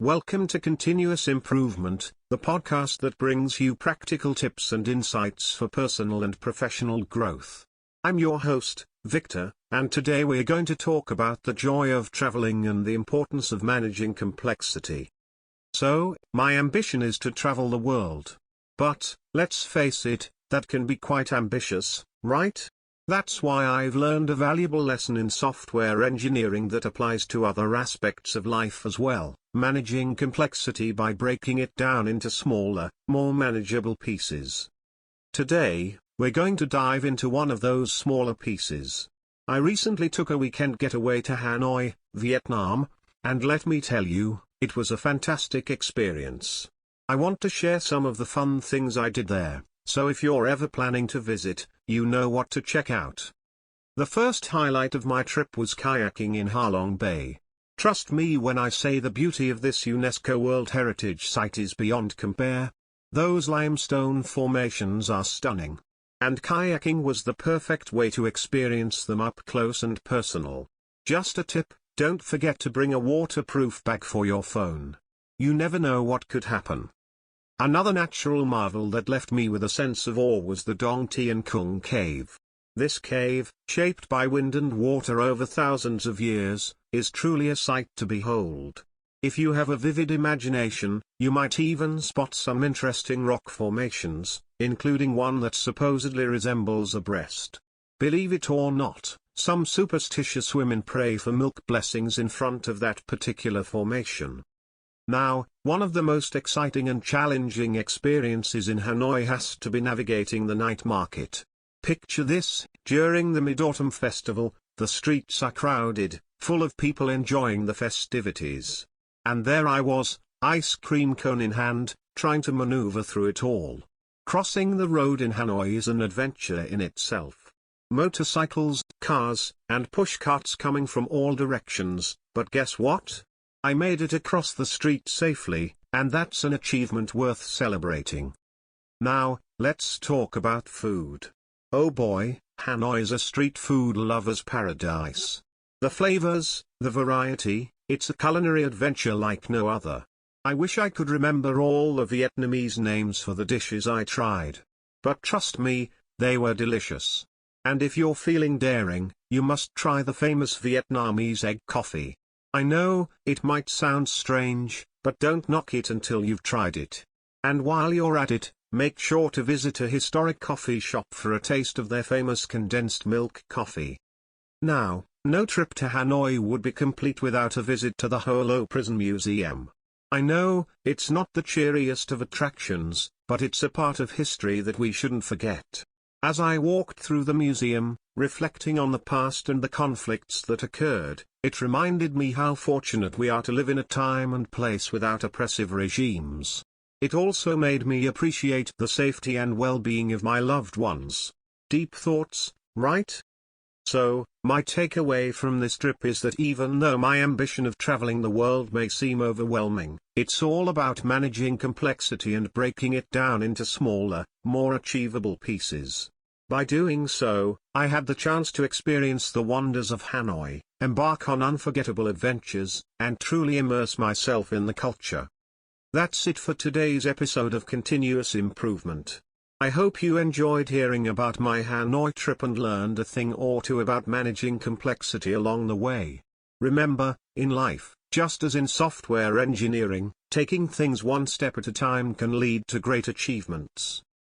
Welcome to Continuous Improvement, the podcast that brings you practical tips and insights for personal and professional growth. I'm your host, Victor, and today we're going to talk about the joy of traveling and the importance of managing complexity. So, my ambition is to travel the world. But, let's face it, that can be quite ambitious, right? That's why I've learned a valuable lesson in software engineering that applies to other aspects of life as well, managing complexity by breaking it down into smaller, more manageable pieces. Today, we're going to dive into one of those smaller pieces. I recently took a weekend getaway to Hanoi, Vietnam, and let me tell you, it was a fantastic experience. I want to share some of the fun things I did there, so if you're ever planning to visit, you know what to check out. The first highlight of my trip was kayaking in Halong Bay. Trust me when I say the beauty of this UNESCO World Heritage Site is beyond compare. Those limestone formations are stunning. And kayaking was the perfect way to experience them up close and personal. Just a tip, don't forget to bring a waterproof bag for your phone. You never know what could happen. Another natural marvel that left me with a sense of awe was the Dong Tien Kung Cave. This cave, shaped by wind and water over thousands of years, is truly a sight to behold. If you have a vivid imagination, you might even spot some interesting rock formations, including one that supposedly resembles a breast. Believe it or not, some superstitious women pray for milk blessings in front of that particular formation. Now, one of the most exciting and challenging experiences in Hanoi has to be navigating the night market. Picture this, during the Mid-Autumn Festival, the streets are crowded, full of people enjoying the festivities. And there I was, ice cream cone in hand, trying to maneuver through it all. Crossing the road in Hanoi is an adventure in itself. Motorcycles, cars, and pushcarts coming from all directions, but guess what? I made it across the street safely, and that's an achievement worth celebrating. Now, let's talk about food. Oh boy, Hanoi is a street food lover's paradise. The flavors, the variety, it's a culinary adventure like no other. I wish I could remember all the Vietnamese names for the dishes I tried. But trust me, they were delicious. And if you're feeling daring, you must try the famous Vietnamese egg coffee. I know, it might sound strange, but don't knock it until you've tried it. And while you're at it, make sure to visit a historic coffee shop for a taste of their famous condensed milk coffee. Now, no trip to Hanoi would be complete without a visit to the Ho Lo Prison Museum. I know, it's not the cheeriest of attractions, but it's a part of history that we shouldn't forget. As I walked through the museum, reflecting on the past and the conflicts that occurred, it reminded me how fortunate we are to live in a time and place without oppressive regimes. It also made me appreciate the safety and well-being of my loved ones. Deep thoughts, right? So, my takeaway from this trip is that even though my ambition of traveling the world may seem overwhelming, it's all about managing complexity and breaking it down into smaller, more achievable pieces. By doing so, I had the chance to experience the wonders of Hanoi, embark on unforgettable adventures, and truly immerse myself in the culture. That's it for today's episode of Continuous Improvement. I hope you enjoyed hearing about my Hanoi trip and learned a thing or two about managing complexity along the way. Remember, in life, just as in software engineering, taking things one step at a time can lead to great achievements.